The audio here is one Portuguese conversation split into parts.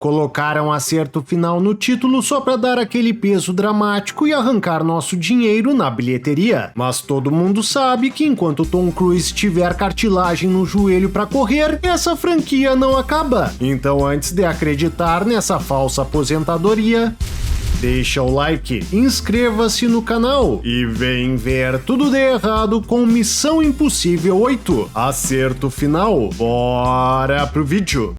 Colocaram acerto final no título só pra dar aquele peso dramático e arrancar nosso dinheiro na bilheteria. Mas todo mundo sabe que enquanto Tom Cruise tiver cartilagem no joelho pra correr, essa franquia não acaba. Então, antes de acreditar nessa falsa aposentadoria, deixa o like, inscreva-se no canal e vem ver tudo de errado com Missão Impossível 8. Acerto final. Bora pro vídeo.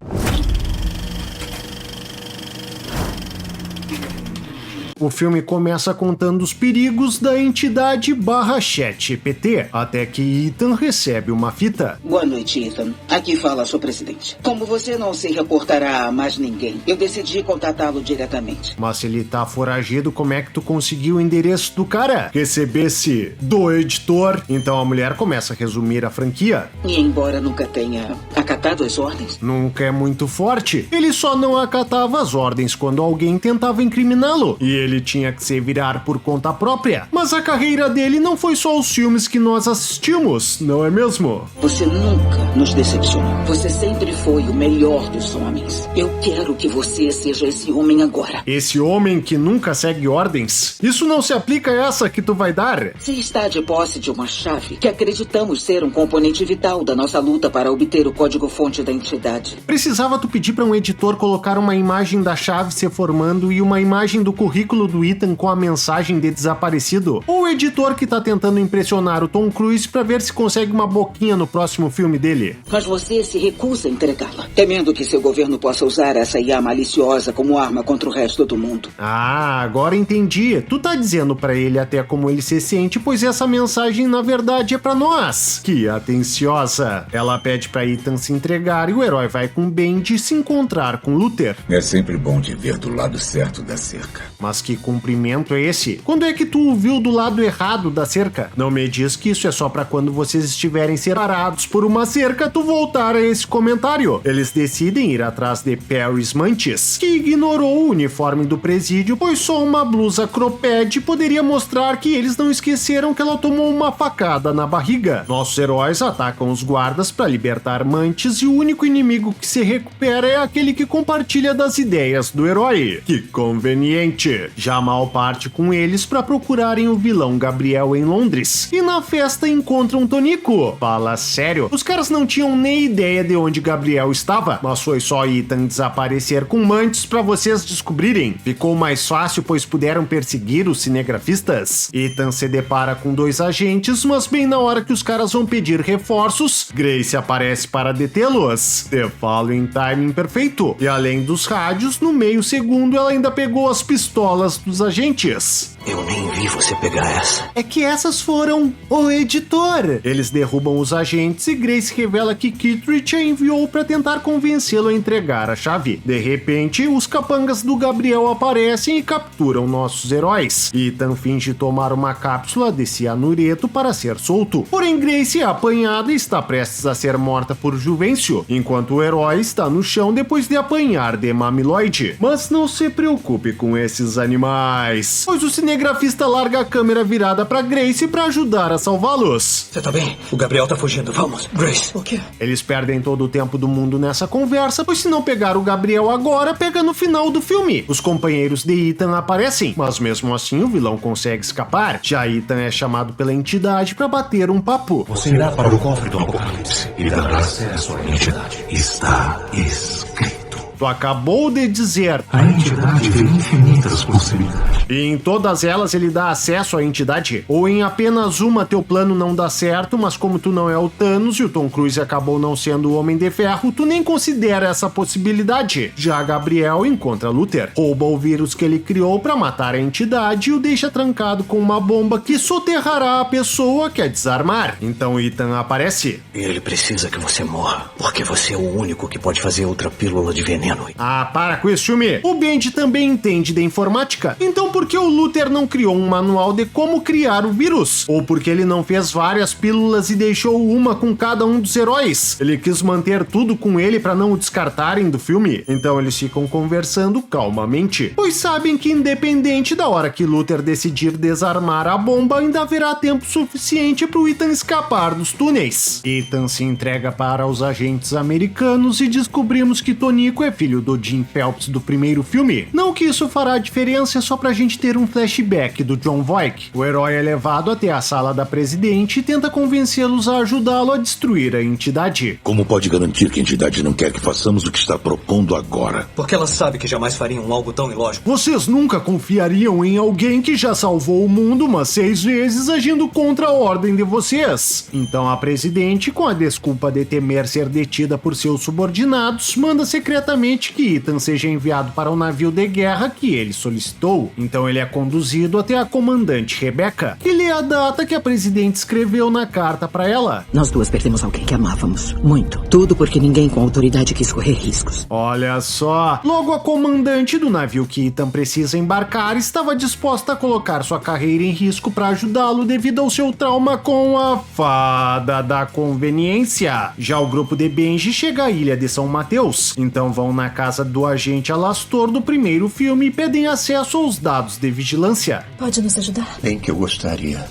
O filme começa contando os perigos da entidade /ChatGPT, até que Ethan recebe uma fita. Boa noite, Ethan. Aqui fala sua presidente. Como você não se reportará a mais ninguém, eu decidi contatá-lo diretamente. Mas se ele tá foragido, como é que tu conseguiu o endereço do cara? Recebesse do editor. Então a mulher começa a resumir a franquia. E embora nunca tenha acatado as ordens... Nunca é muito forte. Ele só não acatava as ordens quando alguém tentava incriminá-lo. E ele tinha que se virar por conta própria. Mas a carreira dele não foi só os filmes que nós assistimos, não é mesmo? Você nunca nos decepcionou. Você sempre foi o melhor dos homens. Eu quero que você seja esse homem agora. Esse homem que nunca segue ordens? Isso não se aplica a essa que tu vai dar? Você está de posse de uma chave que acreditamos ser um componente vital da nossa luta para obter o código-fonte da entidade. Precisava tu pedir para um editor colocar uma imagem da chave se formando e uma imagem do currículo do Ethan com a mensagem de desaparecido? Ou o editor que tá tentando impressionar o Tom Cruise para ver se consegue uma boquinha no próximo filme dele? Mas você se recusa a entregá-la, temendo que seu governo possa usar essa IA maliciosa como arma contra o resto do mundo. Ah, agora entendi. Tu tá dizendo pra ele até como ele se sente, pois essa mensagem na verdade é pra nós. Que atenciosa. Ela pede pra Ethan se entregar e o herói vai com Bendy se encontrar com Luther. É sempre bom te ver do lado certo da cerca. Mas que cumprimento é esse? Quando é que tu o viu do lado errado da cerca? Não me diz que isso é só pra quando vocês estiverem separados por uma cerca tu voltar a esse comentário. Eles decidem ir atrás de Paris Mantis, que ignorou o uniforme do presídio, pois só uma blusa cropped poderia mostrar que eles não esqueceram que ela tomou uma facada na barriga. Nossos heróis atacam os guardas para libertar Mantis e o único inimigo que se recupera é aquele que compartilha das ideias do herói. Que conveniente! Jamal parte com eles para procurarem o vilão Gabriel em Londres. E na festa encontram Tonico. Fala sério, os caras não tinham nem ideia de onde Gabriel estava, mas foi só Ethan desaparecer com Mantis para vocês descobrirem. Ficou mais fácil, pois puderam perseguir os cinegrafistas. Ethan se depara com dois agentes, mas bem na hora que os caras vão pedir reforços, Grace aparece para detê-los. The following timing perfeito. E além dos rádios, no meio segundo ela ainda pegou as pistolas dos agentes. Eu nem vi você pegar essa. É que essas foram o editor. Eles derrubam os agentes e Grace revela que Kittredge a enviou para tentar convencê-lo a entregar a chave. De repente, os capangas do Gabriel aparecem e capturam nossos heróis. Ethan finge tomar uma cápsula de cianureto para ser solto. Porém, Grace é apanhada e está prestes a ser morta por Juvencio, enquanto o herói está no chão depois de apanhar de Mamiloide. Mas não se preocupe com esses animais, pois o cinegrafista larga a câmera virada para Grace para ajudar a salvá-los. Você tá bem? O Gabriel tá fugindo. Vamos, Grace. O quê? Eles perdem todo o tempo do mundo nessa conversa, pois se não pegar o Gabriel agora, pega no final do filme. Os companheiros de Ethan aparecem, mas mesmo assim o vilão consegue escapar. Já Ethan é chamado pela entidade para bater um papo. Você irá para o cofre do Apocalipse e dará acesso à entidade. Está escrito. Tu acabou de dizer. A entidade tem infinitas possibilidades. E em todas elas ele dá acesso à entidade? Ou em apenas uma teu plano não dá certo, mas como tu não é o Thanos e o Tom Cruise acabou não sendo o Homem de Ferro, tu nem considera essa possibilidade. Já Gabriel encontra Luther, rouba o vírus que ele criou para matar a entidade e o deixa trancado com uma bomba que soterrará a pessoa que a desarmar. Então Ethan aparece. Ele precisa que você morra, porque você é o único que pode fazer outra pílula de veneno. Ah, para com isso, filme. O Bendy também entende de informática. Então por que o Luther não criou um manual de como criar o vírus? Ou porque ele não fez várias pílulas e deixou uma com cada um dos heróis? Ele quis manter tudo com ele para não o descartarem do filme? Então eles ficam conversando calmamente, pois sabem que independente da hora que Luther decidir desarmar a bomba, ainda haverá tempo suficiente para o Ethan escapar dos túneis. Ethan se entrega para os agentes americanos e descobrimos que Tonico é filho do Jim Phelps do primeiro filme. Não que isso fará diferença, é só pra gente ter um flashback do John Voight. O herói é levado até a sala da presidente e tenta convencê-los a ajudá-lo a destruir a entidade. Como pode garantir que a entidade não quer que façamos o que está propondo agora? Porque ela sabe que jamais fariam algo tão ilógico. Vocês nunca confiariam em alguém que já salvou o mundo umas 6 vezes agindo contra a ordem de vocês. Então a presidente, com a desculpa de temer ser detida por seus subordinados, manda secretamente que Ethan seja enviado para o navio de guerra que ele solicitou. Então ele é conduzido até a comandante Rebecca, que lê a data que a presidente escreveu na carta para ela. Nós duas perdemos alguém que amávamos muito. Tudo porque ninguém com autoridade quis correr riscos. Olha só. Logo a comandante do navio que Ethan precisa embarcar estava disposta a colocar sua carreira em risco para ajudá-lo devido ao seu trauma com a fada da conveniência. Já o grupo de Benji chega à ilha de São Mateus. Então vão na casa do agente Alastor do primeiro filme e pedem acesso aos dados de vigilância. Pode nos ajudar? Bem que eu gostaria.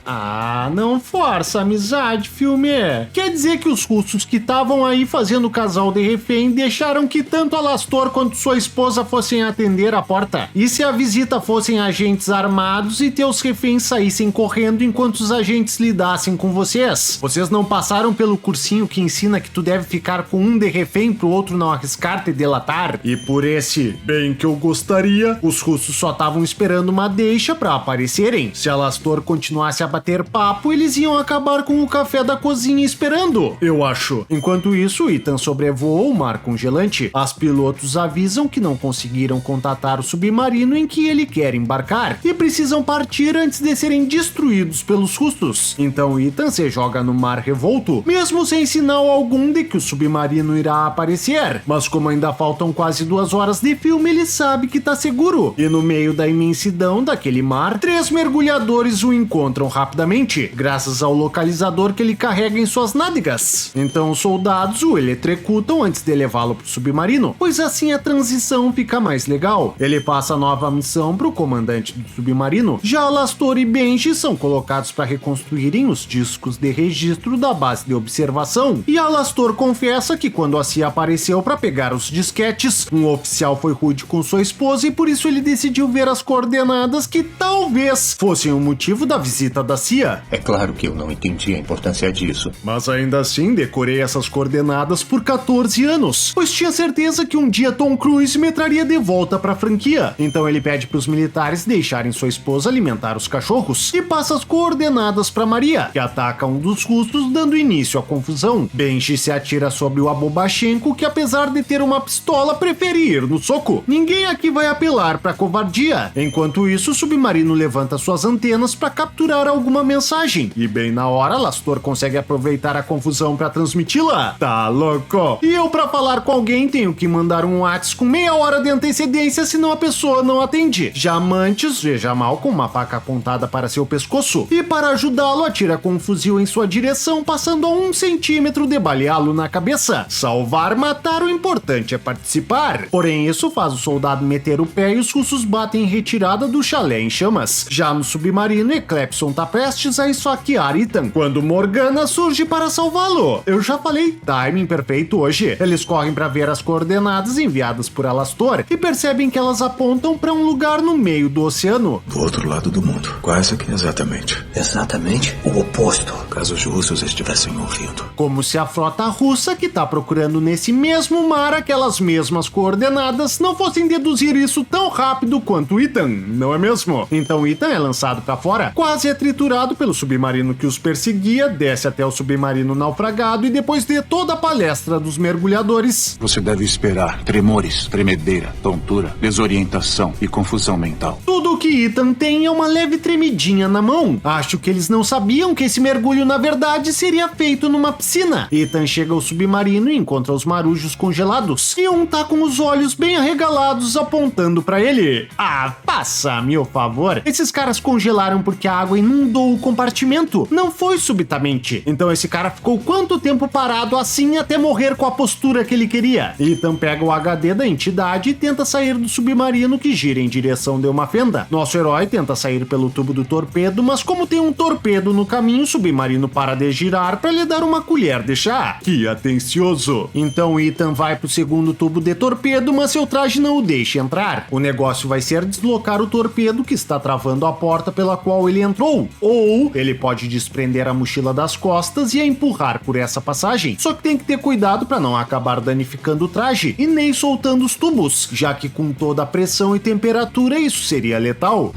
Ah, não força a amizade, filme. Quer dizer que os russos que estavam aí fazendo o casal de refém deixaram que tanto Alastor quanto sua esposa fossem atender a porta? E se a visita fossem agentes armados e teus reféns saíssem correndo enquanto os agentes lidassem com vocês? Vocês não passaram pelo cursinho que ensina que tu deve ficar com um de refém pro outro não arriscar te delatar? E por esse bem que eu gostaria, os russos só estavam esperando uma deixa pra aparecerem. Se Alastor continuasse a bater papo, eles iam acabar com o café da cozinha esperando, eu acho. Enquanto isso, Ethan sobrevoa o mar congelante. As pilotos avisam que não conseguiram contatar o submarino em que ele quer embarcar e precisam partir antes de serem destruídos pelos russos. Então Ethan se joga no mar revolto, mesmo sem sinal algum de que o submarino irá aparecer. Mas como ainda faltam quase 2 horas de filme, ele sabe que tá seguro. E no meio da imensidão daquele mar, 3 mergulhadores o encontram rapidamente, graças ao localizador que ele carrega em suas nádegas. Então os soldados o eletrocutam antes de levá-lo pro submarino, pois assim a transição fica mais legal. Ele passa a nova missão pro comandante do submarino. Já Alastor e Benji são colocados para reconstruírem os discos de registro da base de observação, e Alastor confessa que quando a CIA apareceu para pegar os disquetes, um oficial foi rude com sua esposa e por isso ele decidiu ver as coordenadas que talvez fossem o motivo da visita da CIA. É claro que eu não entendi a importância disso. Mas ainda assim decorei essas coordenadas por 14 anos, pois tinha certeza que um dia Tom Cruise me traria de volta pra franquia. Então ele pede pros militares deixarem sua esposa alimentar os cachorros e passa as coordenadas pra Maria, que ataca um dos russos, dando início à confusão. Benji se atira sobre o Abobachenko, que apesar de ter uma pistola, prefere ir no soco. Ninguém aqui vai apelar pra covardia. Enquanto isso, o submarino levanta suas antenas pra capturar alguma mensagem, e bem na hora Alastor consegue aproveitar a confusão pra transmiti-la. Tá louco? E eu pra falar com alguém tenho que mandar um WhatsApp com meia hora de antecedência, senão a pessoa não atende. Já Mantis veja mal com uma faca apontada para seu pescoço, e para ajudá-lo atira com um fuzil em sua direção, passando a 1 centímetro de baleá-lo na cabeça. Salvar, matar, o importante é participar. Porém isso faz o soldado meter o pé e os russos batem em retirada do chalé em chamas. Já no submarino, Eclepson tá prestes a esfaquear Ethan, quando Morgana surge para salvá-lo. Eu já falei, timing perfeito hoje. Eles correm para ver as coordenadas enviadas por Alastor e percebem que elas apontam para um lugar no meio do oceano. Do outro lado do mundo. Quase que exatamente. Exatamente o oposto. Caso os russos estivessem ouvindo. Como se a frota russa que tá procurando nesse mesmo mar aquelas mesmas coordenadas não fossem deduzir isso tão rápido quanto Ethan, não é mesmo? Então Ethan é lançado para fora, quase é triturado pelo submarino que os perseguia, desce até o submarino naufragado e depois de toda a palestra dos mergulhadores... Você deve esperar tremores, tremedeira, tontura, desorientação e confusão mental. Tudo o que Ethan tem é uma leve tremidinha na mão. Acho que eles não sabiam que esse mergulho na verdade seria feito numa piscina. Ethan chega ao submarino e encontra os marujos congelados, e um tá com os olhos bem arregalados apontando pra ele. Ah, passa, meu favor. Esses caras congelaram porque a água inundou afundou o compartimento. Não foi subitamente. Então esse cara ficou quanto tempo parado assim até morrer com a postura que ele queria? Ethan pega o HD da entidade e tenta sair do submarino que gira em direção de uma fenda. Nosso herói tenta sair pelo tubo do torpedo, mas como tem um torpedo no caminho, o submarino para de girar para lhe dar uma colher de chá. Que atencioso! Então Ethan vai pro segundo tubo de torpedo, mas seu traje não o deixa entrar. O negócio vai ser deslocar o torpedo que está travando a porta pela qual ele entrou. Ou ele pode desprender a mochila das costas e a empurrar por essa passagem. Só que tem que ter cuidado para não acabar danificando o traje e nem soltando os tubos, já que com toda a pressão e temperatura isso seria letal.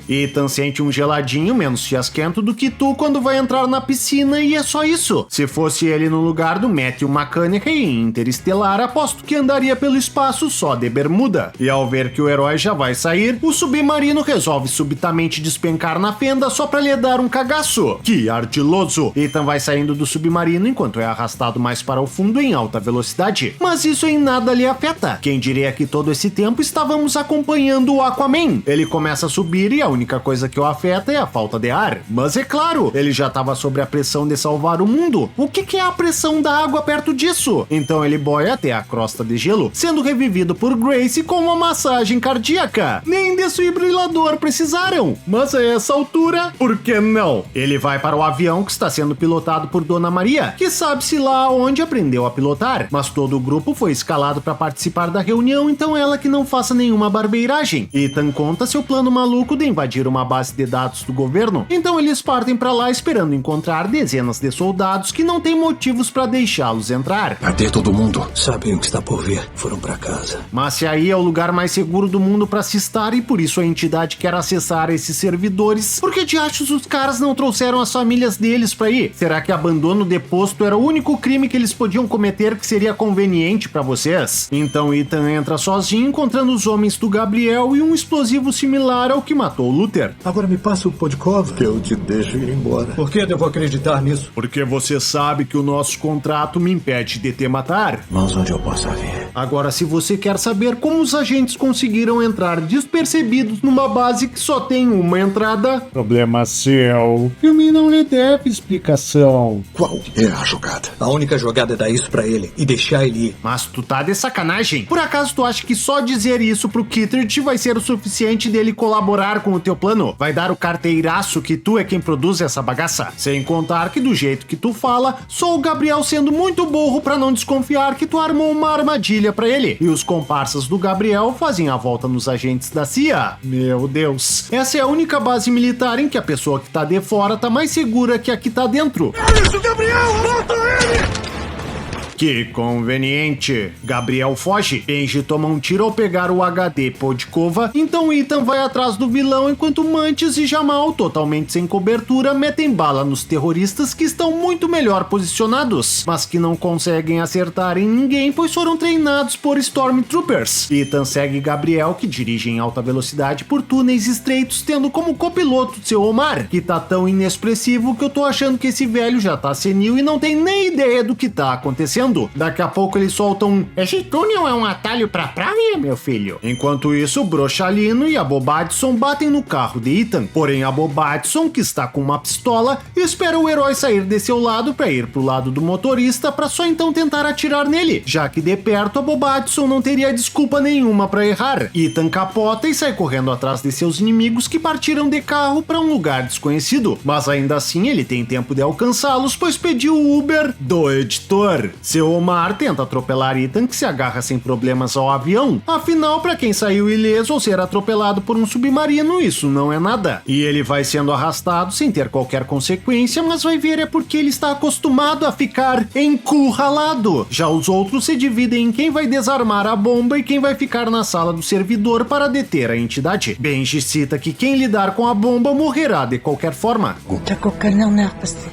Ethan sente um geladinho menos fiasquento do que tu quando vai entrar na piscina e é só isso. Se fosse ele no lugar do Matthew McConaughey em Interestelar, aposto que andaria pelo espaço só de bermuda. E ao ver que o herói já vai sair, o submarino resolve subitamente despencar na fenda só pra lhe dar um cagaço. Que ardiloso! Ethan vai saindo do submarino enquanto é arrastado mais para o fundo em alta velocidade. Mas isso em nada lhe afeta. Quem diria que todo esse tempo estávamos acompanhando o Aquaman? Ele começa a subir e a única coisa que o afeta é a falta de ar. Mas é claro, ele já estava sob a pressão de salvar o mundo. O que é a pressão da água perto disso? Então ele boia até a crosta de gelo, sendo revivido por Grace com uma massagem cardíaca. Nem desfibrilador precisaram. Mas a essa altura, por que não? Ele vai para o avião que está sendo pilotado por Dona Maria, que sabe-se lá onde aprendeu a pilotar. Mas todo o grupo foi escalado para participar da reunião, então ela que não faça nenhuma barbeiragem. Ethan conta seu plano maluco de invadir uma base de dados do governo, então eles partem para lá esperando encontrar dezenas de soldados que não têm motivos para deixá-los entrar. Cadê todo mundo? Sabem o que está por vir. Foram para casa. Mas se aí é o lugar mais seguro do mundo para se estar e por isso a entidade quer acessar esses servidores, por que diachos os caras não trouxeram as famílias deles para ir? Será que abandono de posto era o único crime que eles podiam cometer que seria conveniente para vocês? Então Ethan entra sozinho encontrando os homens do Gabriel e um explosivo similar ao que matou Luther. Agora me passa o Podkova que eu te deixo ir embora. Por que devo acreditar nisso? Porque você sabe que o nosso contrato me impede de te matar. Mas onde eu possa ver? Agora, se você quer saber como os agentes conseguiram entrar despercebidos numa base que só tem uma entrada, problema seu. O filme não lhe deve explicação. Qual é a jogada? A única jogada é dar isso pra ele e deixar ele ir. Mas tu tá de sacanagem? Por acaso tu acha que só dizer isso pro Kittredge vai ser o suficiente dele colaborar com o teu plano? Vai dar o carteiraço que tu é quem produz essa bagaça? Sem contar que do jeito que tu fala, só o Gabriel sendo muito burro pra não desconfiar que tu armou uma armadilha pra ele. E os comparsas do Gabriel fazem a volta nos agentes da CIA. Meu Deus. Essa é a única base militar em que a pessoa que tá de fora tá mais segura que a que tá dentro. É isso, Gabriel! Mata ele! Que conveniente. Gabriel foge. Benji toma um tiro ao pegar o HD Podkova, então Ethan vai atrás do vilão enquanto Mantis e Jamal, totalmente sem cobertura, metem bala nos terroristas que estão muito melhor posicionados, mas que não conseguem acertar em ninguém pois foram treinados por Stormtroopers. Ethan segue Gabriel, que dirige em alta velocidade por túneis estreitos, tendo como copiloto seu Omar, que tá tão inexpressivo que eu tô achando que esse velho já tá senil e não tem nem ideia do que tá acontecendo. Daqui a pouco eles soltam um: esse túnel é um atalho pra praia, meu filho. Enquanto isso, o Brochalino e a Bobadson batem no carro de Ethan. Porém, a Bobadson, que está com uma pistola, espera o herói sair de seu lado pra ir pro lado do motorista pra só então tentar atirar nele, já que de perto a Bobadson não teria desculpa nenhuma pra errar. Ethan capota e sai correndo atrás de seus inimigos que partiram de carro pra um lugar desconhecido, mas ainda assim ele tem tempo de alcançá-los pois pediu o Uber do editor. Seu Omar tenta atropelar Ethan, que se agarra sem problemas ao avião. Afinal, pra quem saiu ileso ao ser atropelado por um submarino, isso não é nada. E ele vai sendo arrastado sem ter qualquer consequência, mas vai ver é porque ele está acostumado a ficar encurralado. Já os outros se dividem em quem vai desarmar a bomba e quem vai ficar na sala do servidor para deter a entidade. Benji cita que quem lidar com a bomba morrerá de qualquer forma.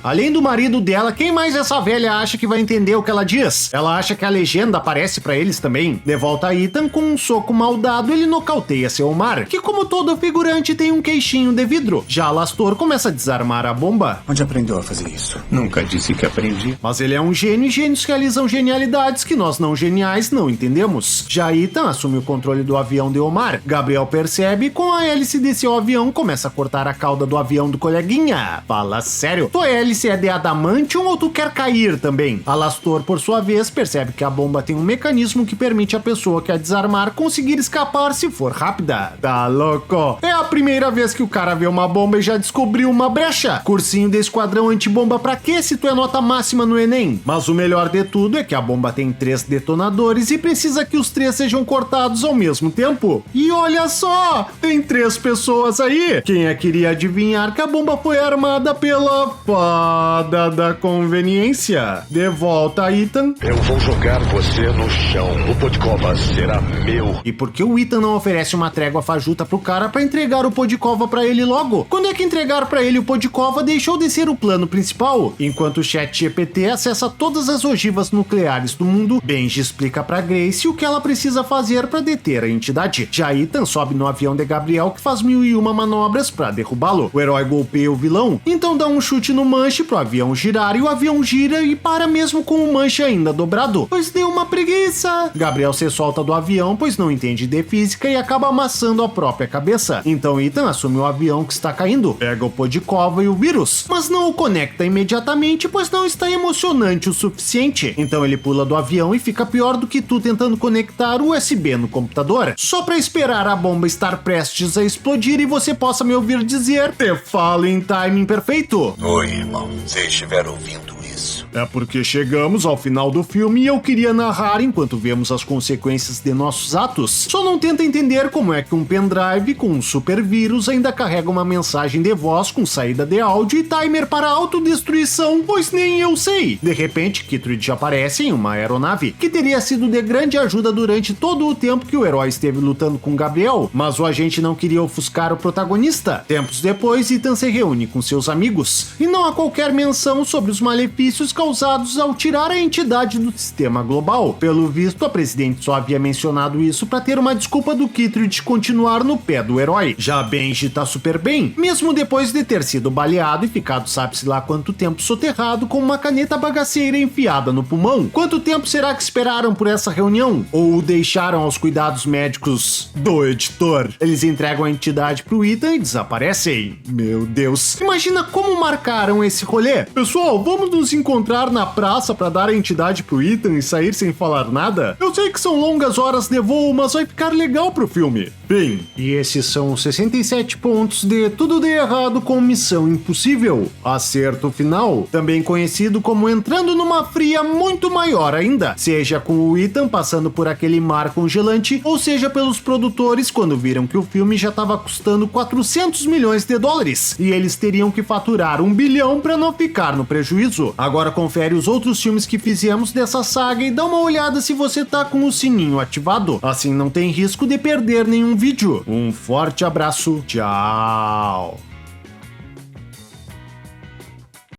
Além do marido dela, quem mais essa velha acha que vai entender o que ela diz? diz. Ela acha que a legenda aparece pra eles também. De volta a Ethan, com um soco mal dado, ele nocauteia seu Omar, que como todo figurante tem um queixinho de vidro. Já Alastor começa a desarmar a bomba. Onde aprendeu a fazer isso? Nunca disse que aprendi. Mas ele é um gênio e gênios realizam genialidades que nós não geniais não entendemos. Já Ethan assume o controle do avião de Omar. Gabriel percebe e com a hélice de seu avião começa a cortar a cauda do avião do coleguinha. Fala sério, tua hélice é de adamantium ou tu quer cair também? Alastor, por sua vez, percebe que a bomba tem um mecanismo que permite a pessoa que a desarmar conseguir escapar se for rápida. Tá louco? É a primeira vez que o cara vê uma bomba e já descobriu uma brecha. Cursinho de esquadrão antibomba pra quê se tu é nota máxima no Enem? Mas o melhor de tudo é que a bomba tem 3 detonadores e precisa que os 3 sejam cortados ao mesmo tempo. E olha só, tem 3 pessoas aí. Quem é que iria adivinhar que a bomba foi armada pela fada da conveniência? De volta, Ethan. Eu vou jogar você no chão. O Podkova será meu. E por que o Ethan não oferece uma trégua fajuta pro cara pra entregar o Podkova pra ele logo? Quando é que entregar pra ele o Podkova deixou de ser o plano principal? Enquanto o ChatGPT acessa todas as ogivas nucleares do mundo, Benji explica pra Grace o que ela precisa fazer pra deter a entidade. Já Ethan sobe no avião de Gabriel, que faz 1001 manobras pra derrubá-lo. O herói golpeia o vilão, então dá um chute no manche pro avião girar e o avião gira e para mesmo com o manche ainda dobrado, pois deu uma preguiça. Gabriel se solta do avião, pois não entende de física e acaba amassando a própria cabeça. Então Ethan assume o avião que está caindo, pega o Podkova e o vírus, mas não o conecta imediatamente, pois não está emocionante o suficiente. Então ele pula do avião e fica pior do que tu tentando conectar o USB no computador, só pra esperar a bomba estar prestes a explodir e você possa me ouvir dizer: te falo em timing perfeito. Oi, irmão. Você estiver ouvindo isso? É porque chegamos ao final do filme e eu queria narrar enquanto vemos as consequências de nossos atos. Só não tenta entender como é que um pendrive com um super vírus ainda carrega uma mensagem de voz com saída de áudio e timer para autodestruição, pois nem eu sei. De repente, Kittredge aparece em uma aeronave, que teria sido de grande ajuda durante todo o tempo que o herói esteve lutando com Gabriel, mas o agente não queria ofuscar o protagonista. Tempos depois, Ethan se reúne com seus amigos, e não há qualquer menção sobre os malefícios causados ao tirar a entidade do sistema global. Pelo visto, a presidente só havia mencionado isso para ter uma desculpa do Kittredge continuar no pé do herói. Já Benji tá super bem, mesmo depois de ter sido baleado e ficado sabe-se lá quanto tempo soterrado com uma caneta bagaceira enfiada no pulmão. Quanto tempo será que esperaram por essa reunião? Ou o deixaram aos cuidados médicos do editor? Eles entregam a entidade pro Ethan e desaparecem. Meu Deus, imagina como marcaram esse rolê. Pessoal, vamos nos encontrar na praça para dar a entidade pro Ethan e sair sem falar nada? Eu sei que são longas horas de voo, mas vai ficar legal pro filme. Bem, e esses são os 67 pontos de Tudo de Errado com Missão Impossível. Acerto final, também conhecido como entrando numa fria muito maior ainda, seja com o Ethan passando por aquele mar congelante, ou seja pelos produtores quando viram que o filme já estava custando 400 milhões de dólares e eles teriam que faturar 1 bilhão para não ficar no prejuízo. Agora confere os outros filmes que fizemos dessa saga e dá uma olhada se você tá com o sininho ativado, assim não tem risco de perder nenhum vídeo. Um forte abraço, tchau!